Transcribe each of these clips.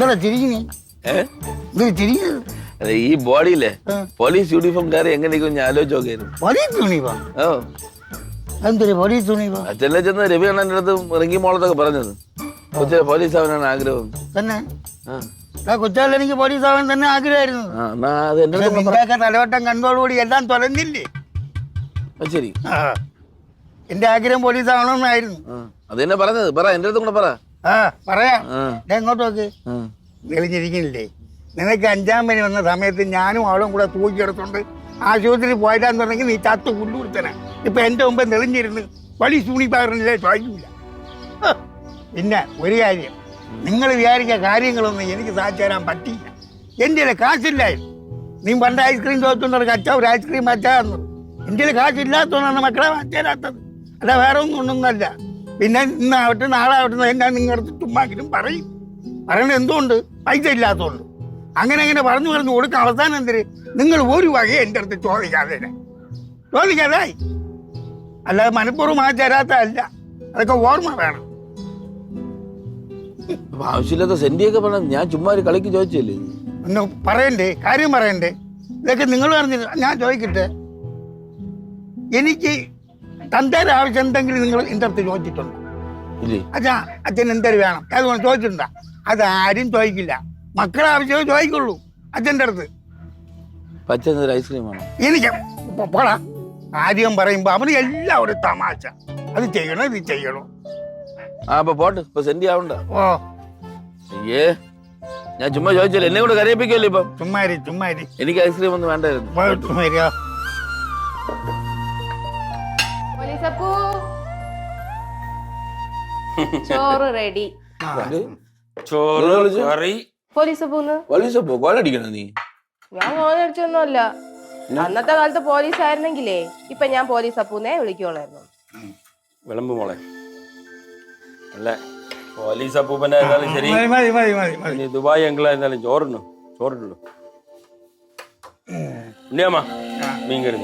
എന്താ ചിരിക്കുന്നേ? ചിരിക്കുന്നത് ഈ ബോഡിയിലെ പോലീസ് യൂണിഫോംകാരെ എങ്ങനെയൊക്കെ ഞാൻ ആലോചിച്ച് നോക്കിയായിരുന്നു. Police uniform? ഓ എന്തൊരു പോലീസ് യൂണിഫോം? അച്ഛനെ ചെന്ന് രവി അണ്ണൻ്റെ അടുത്ത് ഇറങ്ങി മോളത്തൊക്കെ പറഞ്ഞത് കൊച്ചെ പോലീസ് ആവാനാണ് ആഗ്രഹം തന്നെ. കൊച്ചാൽ എനിക്ക് പോലീസ് ആവാൻ തന്നെ ആഗ്രഹമായിരുന്നു. തലവട്ടം കണ്ടോടുകൂടി എല്ലാം തുറന്നില്ലേ? ശരി, എന്റെ ആഗ്രഹം പോലീസ് ആവണമെന്നായിരുന്നു. അത് തന്നെ പറഞ്ഞത്. പറ, എന്റെ അടുത്തും കൂടെ പറ. പറയാം. എങ്ങോട്ട് നോക്ക്, തെളിഞ്ഞിരിക്കുന്നില്ലേ? നിനക്ക് 5-ാം പനി വന്ന സമയത്ത് ഞാനും അവളും കൂടെ തൂക്കിയെടുത്തോണ്ട് ആശുപത്രി പോയിട്ടാന്ന് പറഞ്ഞെങ്കിൽ നീ ചത്ത് കുണ്ടുപിടുത്തനെ. ഇപ്പൊ എന്റെ മുമ്പ് തെളിഞ്ഞിരുന്ന് പോലീസ് യൂണിഫോമില്ലേ ചോദിക്കില്ല. പിന്നെ ഒരു കാര്യം, നിങ്ങൾ വിചാരിച്ച കാര്യങ്ങളൊന്നും എനിക്ക് സാധിച്ചു തരാൻ പറ്റില്ല. എൻ്റെ കാശില്ലായിരുന്നു. നീ പണ്ട് ഐസ്ക്രീം ചോദിച്ചോണ്ട് അച്ഛാ ഒരു ഐസ്ക്രീം അച്ഛാന്ന്. എൻ്റെ കാശില്ലാത്തതുകൊണ്ടാണ് മക്കളെ വാങ്ങിച്ചേരാത്തത്. അല്ല വേറെ ഒന്നല്ല. പിന്നെ ഇന്നാവട്ടെ നാളാവട്ടെ എന്നാ നിങ്ങളുടെ അടുത്ത് ചുമ്മാക്കിലും പറയും. പറയണത് എന്തുകൊണ്ട്? പൈസ ഇല്ലാത്തതുകൊണ്ട്. അങ്ങനെ പറഞ്ഞു കൊടുക്കാം. അവസാനം എന്തിന് നിങ്ങൾ ഒരു വകയെ എൻ്റെ അടുത്ത് ചോദിക്കാതായി. അല്ലാതെ മനഃപൂർവ്വമായി തരാത്തതല്ല. അതൊക്കെ ഓർമ്മ വേണം. ആവശ്യമില്ലാത്ത സെന്റിയൊക്കെ പറഞ്ഞ ഞാൻ ചുമ്മാ ഒരു കളിക്ക് ചോദിച്ചല്ലേ. ഒന്ന് പറയണ്ടേ, കാര്യം പറയണ്ടേ? ഇതൊക്കെ നിങ്ങൾ പറഞ്ഞില്ല. ഞാൻ ചോദിക്കട്ടെ, എനിക്ക് തന്തേരെ ആവശ്യം എന്തെങ്കിലും നിങ്ങൾ എൻ്റെ അടുത്ത് ചോദിച്ചിട്ടുണ്ടോ? അച്ഛാ അച്ഛൻ എന്തൊരു വേണം അതുകൊണ്ട് ചോദിച്ചിട്ടുണ്ടോ? അതാരും ചോദിക്കില്ല. മക്കളെ ആവശ്യമേ ചോദിക്കുള്ളൂ അച്ഛൻ്റെ അടുത്ത്. ഐസ്ക്രീം വേണം എനിക്ക്. പോടാ, കാര്യം പറയുമ്പോ അവന് എല്ലാവരും തമാശ. അത് ചെയ്യണോ ഇത് ചെയ്യണോ? പോട്ട് ഇപ്പൊ സെന്റ് ആവണ്ട. ഓ അയ്യേ, ഞാൻ ചുമ്മാ ചോദിച്ചല്ലേ, എന്നെ കൂടെ കരയിപ്പിക്കല്ലോ. ഇപ്പം ചുമ്മാരി എനിക്ക് ഐസ്ക്രീം ഒന്നും വേണ്ടായിരുന്നു. ചോറ് റെഡി. നീ ഞാൻ കോലടിച്ചൊന്നുമല്ല. അന്നത്തെ കാലത്ത് പോലീസ് ആയിരുന്നെങ്കിലേ ഇപ്പൊ ഞാൻ പോലീസ് അപ്പൂന്നേ വിളിക്കോളായിരുന്നു. വിളമ്പ് മോളെ. അല്ല പോലീസ് അപ്പൂപ്പനെ ശരി, ദുബായ് എങ്കിലായിരുന്നാലും ചോറിട്ടുള്ളൂ. ഇല്ലമ്മ മീൻ കറി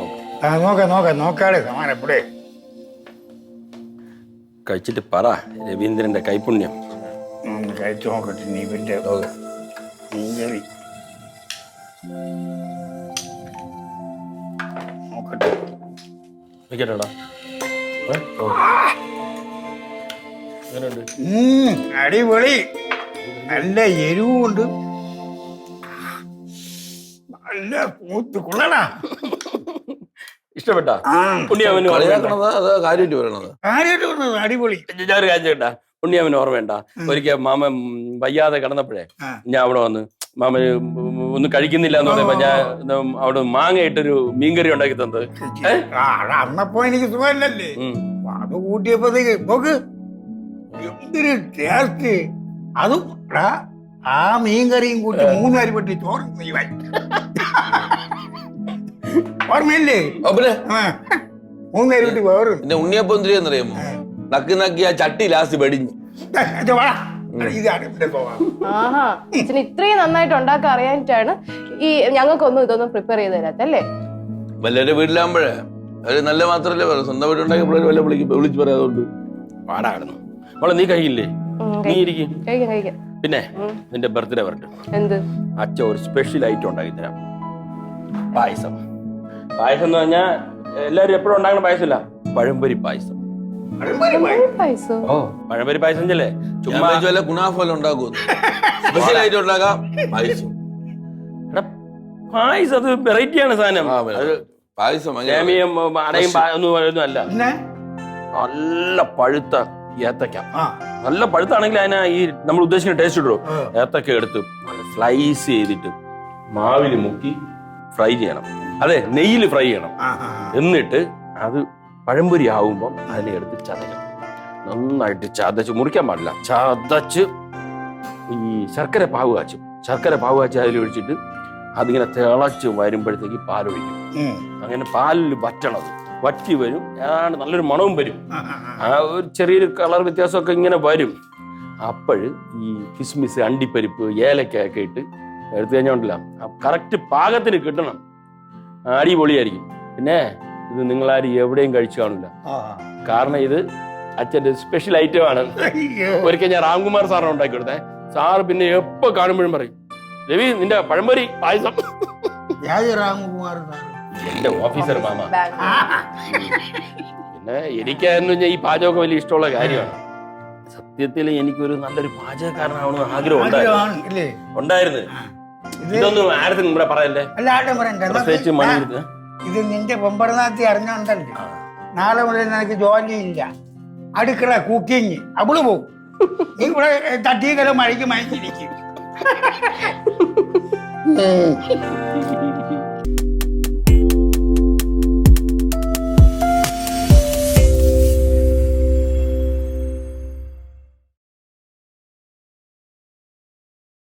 നോക്കാടെ സമാനപ്പെടേ. കഴിച്ചിട്ട് പറ രവീന്ദ്രന്റെ കൈപുണ്യം. കഴിച്ചു നോക്കട്ടെ. നീ പിന്നെ മീൻകറി നോക്കട്ടെ. അടിപൊളി. നല്ല എരിവുണ്ട്. നല്ല കൂത്ത് കൊള്ളടാ. ഇഷ്ടപ്പെട്ടാ? അടിപൊളി. ഞാൻ കാര്യം കേട്ടാ, ഉണ്ണിയാമന് ഓർമ്മ. ഒരിക്കൽ മാമൻ വയ്യാതെ കിടന്നപ്പോഴേ ഞാൻ അവിടെ വന്ന് മാമന് ഒന്നും കഴിക്കുന്നില്ല എന്ന് പറഞ്ഞപ്പോ ഞാൻ അവിടെ മാങ്ങയിട്ടൊരു മീൻകറി ഉണ്ടാക്കി തന്നത്. അന്നപ്പോ എനിക്ക് സുഖമല്ലേ, അത് കൂട്ടിയപ്പോഴത്തേക്ക് നോക്ക് എന്തൊരു ടേസ്റ്റ്. അതും ആ മീൻകറിയും കൂട്ടി 3 അരി പെട്ടി ചോറ് ഓർമ്മയില്ലേ? 3 അരി പെട്ടി വേറെ. ഉണ്ണിയപ്പം എന്തിനാന്നറിയാമോ? നക്കി നക്കി ആ ചട്ടി ലാസ്റ്റ് വെടിഞ്ഞു. ഇത്രയും നന്നായിട്ട് ഉണ്ടാക്കാൻ അറിയാനിട്ടാണ് ഈ ഞങ്ങൾക്കൊന്നും ഇതൊന്നും പ്രിപ്പയർ ചെയ്ത് തരാത്തല്ലേ. വല്ലവരുടെ വീട്ടിലാകുമ്പോഴേ അവര് നല്ല മാത്രല്ലേ പറയും, സ്വന്തം വീട്ടുണ്ടാക്കിയപ്പോഴും വല്ല വിളിച്ച് പറയാതുകൊണ്ട് പാടാടുന്നു. മോളെ നീ കഴിക്കില്ലേ? നീ ഇരിക്കും. പിന്നെ നിന്റെ ബർത്ത്ഡേ വരട്ടെ, അച്ഛൻ ഒരു സ്പെഷ്യൽ ഐറ്റം ഉണ്ടാക്കി തരാം. പായസം. പായസം എന്ന് പറഞ്ഞാൽ എല്ലാരും എപ്പോഴും ഉണ്ടാക്കുന്ന പായസമില്ല, പഴംപൊരി പായസം. ഓ പഴംപൊരി പായസം അല്ലേ? ചുമ്മാ ഗുണാഫലം ഉണ്ടാക്കും. സ്പെഷ്യൽ ഐറ്റം ഉണ്ടാക്കാം പായസം. പായസം അത് വെറൈറ്റിയാണ് സാധനം. പായസം അടയും ഒന്നും അല്ല. നല്ല പഴുത്ത ഏത്തക്ക. നല്ല പഴുത്താണെങ്കിൽ അതിനാ ഈ നമ്മൾ ഉദ്ദേശിക്കുന്ന ടേസ്റ്റ് ഇടുള്ളൂ. ഏത്തക്ക എടുത്ത് നല്ല സ്ലൈസ് ചെയ്തിട്ട് മാവിൽ മുക്കി ഫ്രൈ ചെയ്യണം. അതെ, നെയ്യിൽ ഫ്രൈ ചെയ്യണം. എന്നിട്ട് അത് പഴംപൊരി ആവുമ്പം അതിനെ എടുത്ത് ചതയ്ക്കണം. നന്നായിട്ട് ചതച്ച്, മുറിക്കാൻ പാടില്ല, ചതച്ച് ഈ ശർക്കര പാവ് കാച്ചി അതിൽ ഒഴിച്ചിട്ട് അതിങ്ങനെ തിളച്ച് വരുമ്പോഴത്തേക്ക് പാലൊഴിക്കും. അങ്ങനെ പാലിൽ വറ്റണത് വറ്റി വരും. ഏതാണ്ട് നല്ലൊരു മണവും വരും. ആ ഒരു ചെറിയൊരു കളർ വ്യത്യാസമൊക്കെ ഇങ്ങനെ വരും. അപ്പോഴ് ഈ കിസ്മിസ്, അണ്ടിപ്പരിപ്പ്, ഏലക്കയൊക്കെ ഇട്ട് എടുത്തു കഴിഞ്ഞോണ്ടല്ല കറക്റ്റ് പാകത്തിന് കിട്ടണം. അടിപൊളിയായിരിക്കും. പിന്നെ ഇത് നിങ്ങളാരും എവിടെയും കഴിച്ചു കാണില്ല. കാരണം ഇത് അച്ഛൻ്റെ സ്പെഷ്യൽ ഐറ്റം ആണ്. ഒരിക്കൽ ഞാൻ രാംകുമാർ സാറിനെ ഉണ്ടാക്കി കൊടുത്തേ. സാറ് പിന്നെ എപ്പോ കാണുമ്പോഴും പറയും രവി നിന്റെ പഴംപൊരി പായസം. ഏത് രാംകുമാർ സാർ? എന്റെ ഓഫീസർ മാമ. ബാങ്ക് പിന്നെ എനിക്കായിരുന്നു ഈ പാചകമൊക്കെ വലിയ ഇഷ്ടമുള്ള കാര്യമാണ്. സത്യത്തിൽ എനിക്കൊരു നല്ലൊരു പാചകക്കാരനാവണമെന്ന് ആഗ്രഹം ഉണ്ടായിരുന്നു. ഇതൊന്നും ആരും ഇവിടെ പറയല്ലേ. എല്ലാവരും പറയണ്ടേ, പ്രത്യേകിച്ച് മണി ഇത് നിന്റെ പൊമ്പറനാത്തി അറിഞ്ഞോണ്ടല്ലേ നാളെ മുതൽ നിനക്ക് ജോലിയില്ല, അടുക്കള കുക്കിങ് അവള് പോവും, നീ ഇവിടെ തട്ടിക്കല മഴയ്ക്ക് മയച്ചിരിക്കും.